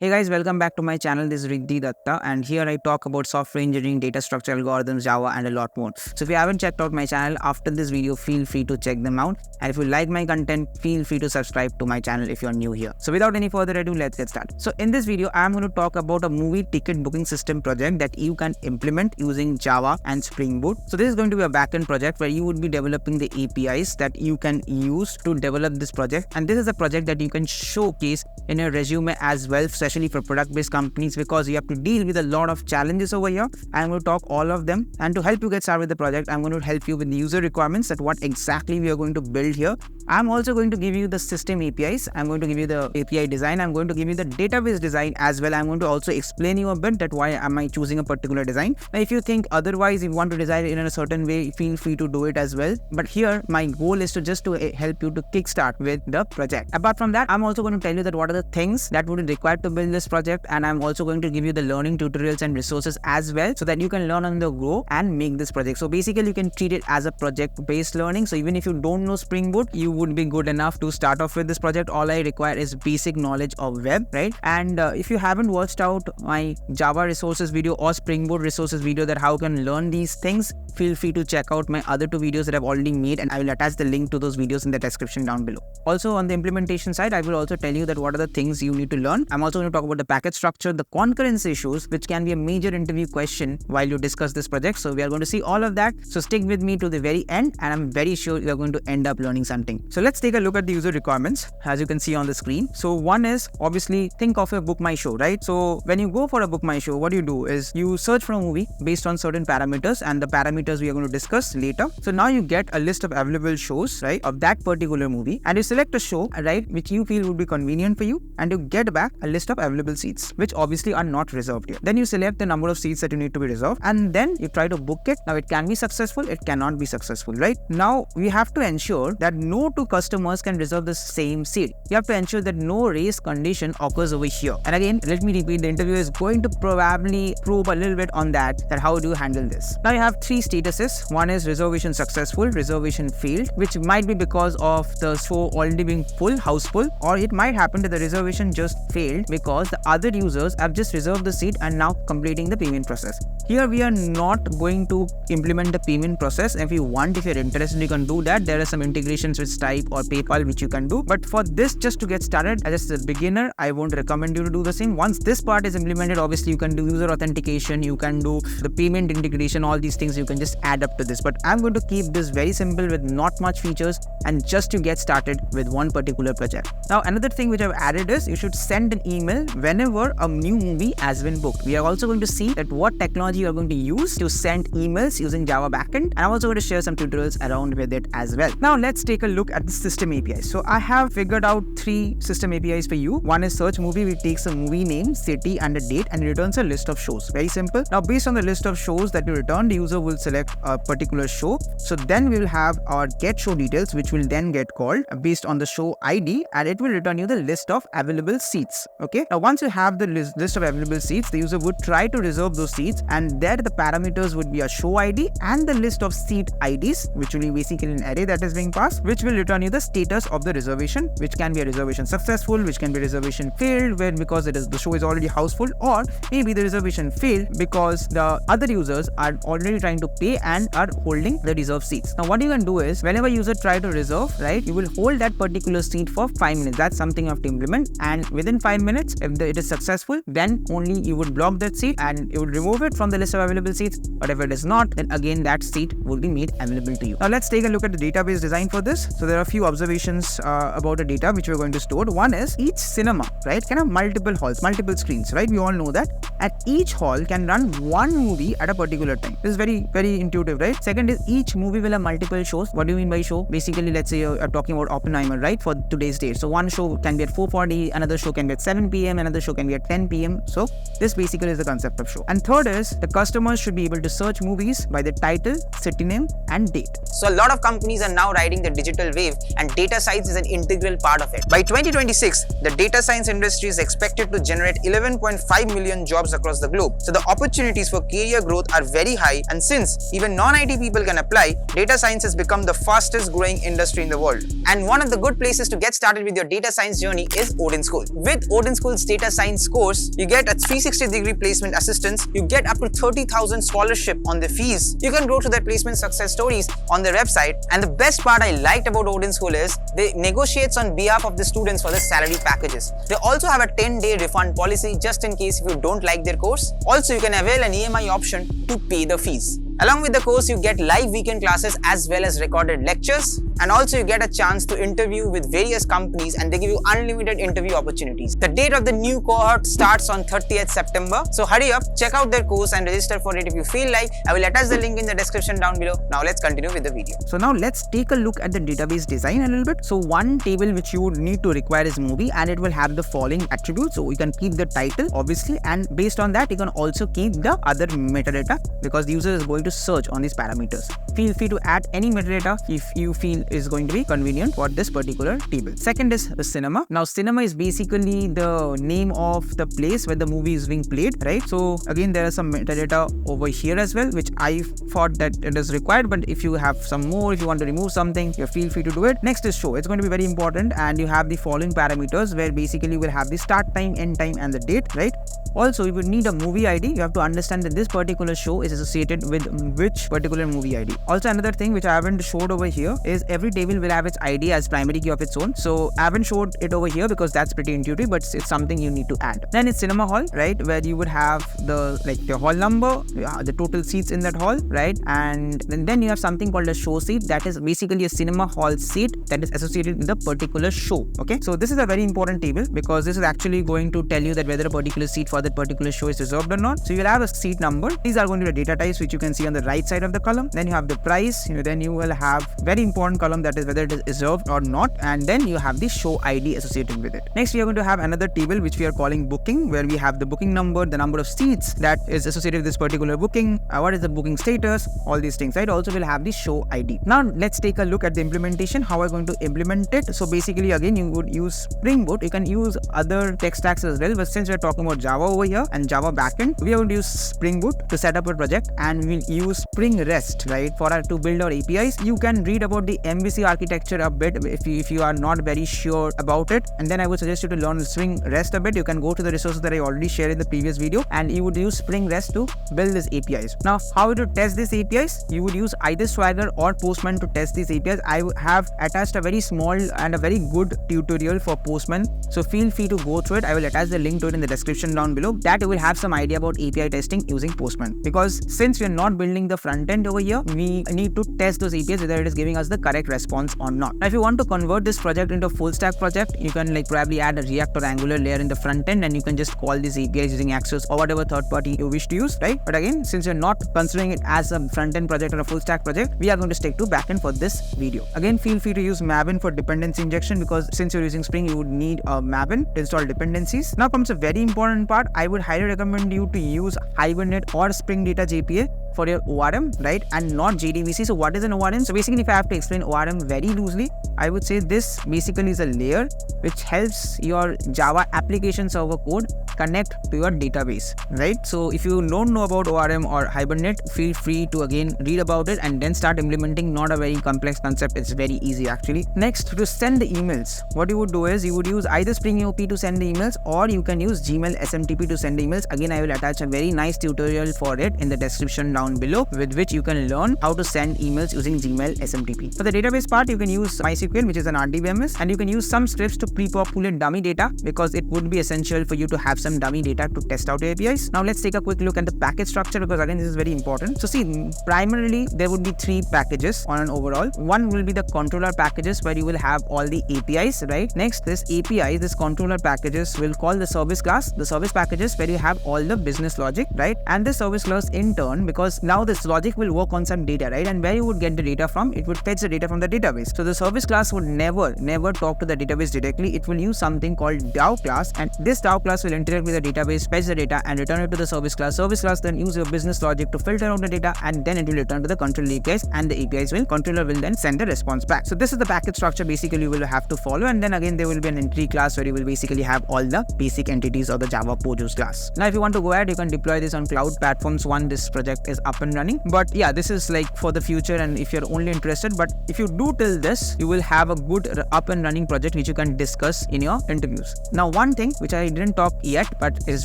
Hey guys, welcome back to my channel. This is Riddhi Datta, and here I talk about software engineering, data structure, algorithms, Java, and a lot more. So if you haven't checked out my channel after this video, feel free to check them out. And if you like my content, feel free to subscribe to my channel if you're new here. So without any further ado, let's get started. So in this video, I'm going to talk about a movie ticket booking system project that you can implement using Java and Spring Boot. So this is going to be a backend project where you would be developing the APIs that you can use to develop this project. And this is a project that you can showcase in your resume as well, especially for product-based companies, because you have to deal with a lot of challenges over here. I'm going to talk all of them, and to help you get started with the project, I'm going to help you with the user requirements, that what exactly we are going to build here. I'm also going to give you the system APIs. I'm going to give you the API design. I'm going to give you the database design as well. I'm going to also explain you a bit that why am I choosing a particular design. Now, if you think otherwise, if you want to design it in a certain way, feel free to do it as well. But here, my goal is to just to help you to kickstart with the project. Apart from that, I'm also going to tell you that what are the things that would be required to build this project, and I'm also going to give you the learning tutorials and resources as well, so that you can learn on the go and make this project. So basically, you can treat it as a project-based learning. So even if you don't know Spring Boot, you would be good enough to start off with this project. All I require is basic knowledge of web, right? And if you haven't watched out my Java resources video or Spring Boot resources video that how you can learn these things, feel free to check out my other two videos that I've already made, and I will attach the link to those videos in the description down below. Also, on the implementation side, I will also tell you that what are the things you need to learn. I'm also going to talk about the package structure, the concurrency issues, which can be a major interview question while you discuss this project. So we are going to see all of that. So stick with me to the very end, and I'm very sure you're going to end up learning something. So let's take a look at the user requirements, as you can see on the screen. So one is, obviously, think of a BookMyShow, right? So when you go for a BookMyShow, what you do is you search for a movie based on certain parameters, and the parameters we are going to discuss later. So now you get a list of available shows, right, of that particular movie, and you select a show, right, which you feel would be convenient for you, and you get back a list of available seats, which obviously are not reserved here. Then you select the number of seats that you need to be reserved, and then you try to book it. Now it can be successful, it cannot be successful, right? Now we have to ensure that no two customers can reserve the same seat. You have to ensure that no race condition occurs over here. And again, let me repeat, the interviewer is going to probably probe a little bit on that how do you handle this. Now you have three statuses. One is reservation successful, reservation failed, which might be because of the show already being full, house full, or it might happen that the reservation just failed because the other users have just reserved the seat and now completing the payment process. Here we are not going to implement the payment process. If you want, if you're interested, you can do that. There are some integrations with Stripe or PayPal which you can do. But for this, just to get started as a beginner, I won't recommend you to do the same. Once this part is implemented, obviously you can do user authentication, you can do the payment integration, all these things you can just add up to this. But I'm going to keep this very simple with not much features, and just to get started with one particular project. Now another thing which I've added is you should send an email whenever a new movie has been booked. We are also going to see that what technology you are going to use to send emails using Java backend, and I'm also going to share some tutorials around with it as well. Now let's take a look at the system APIs. So I have figured out three system APIs for you. One is search movie, which takes a movie name, city, and a date, and returns a list of shows. Very simple. Now based on the list of shows that you return, the user will select a particular show. So then we will have our get show details, which will then get called based on the show ID, and it will return you the list of available seats. Okay. Now once you have the list of available seats, the user would try to reserve those seats, and there the parameters would be a show ID and the list of seat IDs, which will be basically an array that is being passed, which will return you the status of the reservation, which can be a reservation successful, which can be reservation failed, where because the show is already houseful, or maybe the reservation failed because the other users are already trying to pay and are holding the reserved seats. Now what you can do is, whenever user try to reserve, right, you will hold that particular seat for 5 minutes. That's something you have to implement, and within 5 minutes, if it is successful, then only you would block that seat and you would remove it from the list of available seats. But if it is not, then again that seat will be made available to you. Now let's take a look at the database design for this. So there are a few observations about the data which we're going to store. One is each cinema, right, can have multiple halls, multiple screens, right? We all know that. And each hall can run one movie at a particular time. This is very, very intuitive, right? Second is each movie will have multiple shows. What do you mean by show? Basically, let's say you're talking about Oppenheimer, right, for today's date. So one show can be at 4:40, another show can be at 7 p.m, another show can be at 10 p.m. So this basically is the concept of show. And third is the customers should be able to search movies by the title, city name, and date. So a lot of companies are now riding the digital wave, and data science is an integral part of it. By 2026, the data science industry is expected to generate 11.5 million jobs across the globe. So the opportunities for career growth are very high, and since even non-IT people can apply, data science has become the fastest growing industry in the world. And one of the good places to get started with your data science journey is Odin School. With Odin School School's data science course, you get a 360-degree placement assistance, you get up to 30,000 scholarship on the fees, you can go to their placement success stories on their website, and the best part I liked about Odin School is they negotiate on behalf of the students for the salary packages. They also have a 10-day refund policy just in case if you don't like their course. Also, you can avail an EMI option to pay the fees. Along with the course, you get live weekend classes as well as recorded lectures, and also you get a chance to interview with various companies and they give you unlimited interview opportunities. The date of the new cohort starts on 30th September. So hurry up, check out their course and register for it if you feel like. I will attach the link in the description down below. Now let's continue with the video. So now let's take a look at the database design a little bit. So one table which you would need to require is movie, and it will have the following attributes. So you can keep the title obviously, and based on that you can also keep the other metadata because the user is going to search on these parameters. Feel free to add any metadata if you feel is going to be convenient for this particular table. Second is the cinema. Now cinema is basically the name of the place where the movie is being played, right? So again there are some metadata over here as well, which I thought that it is required, but if you have some more, if you want to remove something, you feel free to do it. Next is show. It's going to be very important, and you have the following parameters where basically you will have the start time, end time and the date, right? Also, you would need a movie ID. You have to understand that this particular show is associated with which particular movie ID. Also, another thing which I haven't showed over here is every table will have its ID as primary key of its own. So I haven't showed it over here because that's pretty intuitive, but it's something you need to add. Then it's cinema hall, right, where you would have the hall number, the total seats in that hall, right? And then you have something called a show seat. That is basically a cinema hall seat that is associated with the particular show. Okay, so this is a very important table because this is actually going to tell you that whether a particular seat for that particular show is reserved or not. So you'll have a seat number. These are going to be the data types which you can see on the right side of the column. Then you have the price. Then you will have very important column that is whether it is reserved or not, and then you have the show ID associated with it. Next, we are going to have another table which we are calling booking, where we have the booking number, the number of seats that is associated with this particular booking, what is the booking status, all these things, right? Also will have the show ID. Now let's take a look at the implementation, how we're going to implement it. So basically again you would use Spring Boot. You can use other tech stacks as well, but since we're talking about Java over here and Java backend, we are going to use Spring Boot to set up a project, and we'll use Spring REST, right, to build our APIs. You can read about the MVC architecture a bit if you are not very sure about it, and then I would suggest you to learn Spring REST a bit. You can go to the resources that I already shared in the previous video, and you would use Spring REST to build these APIs. Now, how to test these APIs? You would use either Swagger or Postman to test these APIs. I have attached a very small and a very good tutorial for Postman, so feel free to go through it. I will attach the link to it in the description down below. That you will have some idea about API testing using Postman, because since we are not building the front end over here, we need to test those APIs whether it is giving us the correct response or not. Now, if you want to convert this project into a full stack project, you can probably add a React or Angular layer in the front end, and you can just call these APIs using Access or whatever third party you wish to use, right? But again, since you're not considering it as a front end project or a full stack project, we are going to stick to back end for this video. Again, feel free to use Maven for dependency injection, because since you're using Spring, you would need a Maven to install dependencies. Now comes a very important part. I would highly recommend you to use Hibernate or Spring Data JPA for your ORM, right, and not JDBC. So what is an ORM? So basically, if I have to explain ORM very loosely, I would say this basically is a layer which helps your Java application server code connect to your database, right? So if you don't know about ORM or Hibernate, feel free to again read about it and then start implementing. Not a very complex concept, it's very easy actually. Next, to send the emails, what you would do is you would use either Spring EOP to send the emails, or you can use Gmail SMTP to send the emails. Again, I will attach a very nice tutorial for it in the description down below, with which you can learn how to send emails using Gmail SMTP. For the database part, you can use MySQL, which is an RDBMS, and you can use some scripts to pre-populate dummy data, because it would be essential for you to have some dummy data to test out your APIs. Now let's take a quick look at the package structure, because again this is very important. So see, primarily there would be three packages on an overall. One will be the controller packages, where you will have all the APIs, right? Next, this APIs, this controller packages will call the service class, the service packages, where you have all the business logic, right? And the service class in turn, because now this logic will work on some data, right? And where you would get the data from, it would fetch the data from the database. So the service class would never talk to the database directly. It will use something called DAO class, and this DAO class will interact with the database, fetch the data and return it to the service class. Service class then use your business logic to filter out the data, and then it will return to the controller APIs, and the controller will then send the response back. So this is the package structure basically you will have to follow, and then again there will be an entry class where you will basically have all the basic entities of the Java POJOs class. Now if you want to go ahead, you can deploy this on cloud platforms. One, this project is up and running. But yeah, this is like for the future, and if you're only interested, but if you do till this, you will have a good up and running project which you can discuss in your interviews. Now, one thing which I didn't talk yet but is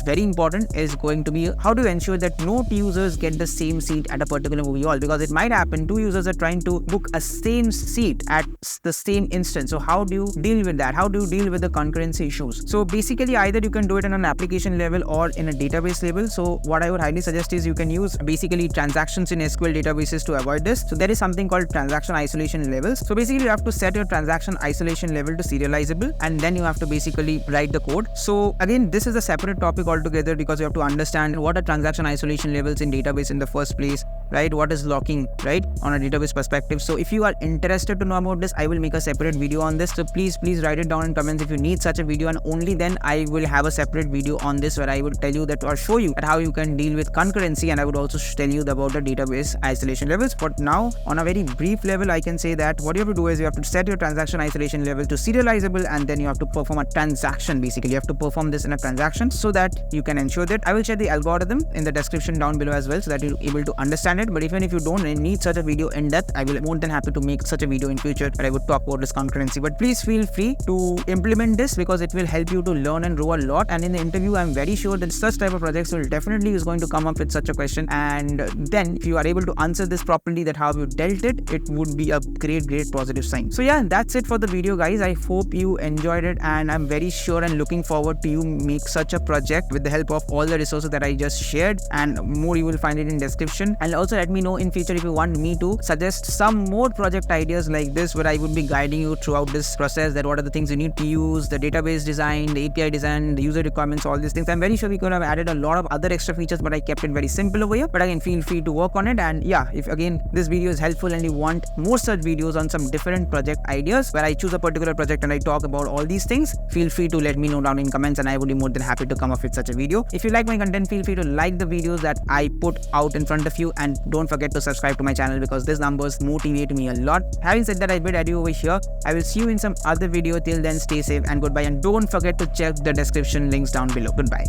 very important is going to be how to ensure that no two users get the same seat at a particular movie hall, because it might happen two users are trying to book a same seat at the same instance. So how do you deal with that? How do you deal with the concurrency issues? So basically, either you can do it on an application level or in a database level. So what I would highly suggest is you can use basically transactions in SQL databases to avoid this. So there is something called transaction isolation levels. So basically you have to set your transaction isolation level to serializable, and then you have to basically write the code. So again, this is a separate topic altogether, because you have to understand what are transaction isolation levels in database in the first place, right? What is locking, right, on a database perspective. So if you are interested to know about this, I will make a separate video on this. So please write it down in comments if you need such a video, and only then I will have a separate video on this where I will tell you that or show you that how you can deal with concurrency, and I would also tell you about the database isolation levels. But now, on a very brief level, I can say that what you have to do is you have to set your transaction isolation level to serializable, and then you have to perform a transaction. Basically, you have to perform this in a transaction so that you can ensure that. I will share the algorithm in the description down below as well, so that you're able to understand it. But even if you don't need such a video in depth, I will be more than happy to make such a video in future where I would talk about this concurrency. But please feel free to implement this, because it will help you to learn and grow a lot. And in the interview, I'm very sure that such type of projects will definitely is going to come up with such a question. And then if you are able to answer this properly, that how you dealt it, it would be a great positive sign. So yeah, that's it for the video, guys. I hope you enjoyed it, and I'm very sure and looking forward to you make such a project with the help of all the resources that I just shared, and more you will find it in description. And also let me know in future if you want me to suggest some more project ideas like this, where I would be guiding you throughout this process, that what are the things you need to use, the database design, the API design, the user requirements, all these things. I'm very sure we could have added a lot of other extra features, but I kept it very simple over here. But again, feel free to work on it. And yeah, if again this video is helpful and you want more such videos on some different project ideas where I choose a particular project and I talk about all these things, feel free to let me know down in comments, and I would be more than happy to come up with such a video. If you like my content, feel free to like the videos that I put out in front of you, and don't forget to subscribe to my channel, because these numbers motivate me a lot. Having said that, I bid adieu over here. I will see you in some other video. Till then, stay safe and goodbye, and don't forget to check the description links down below. Goodbye.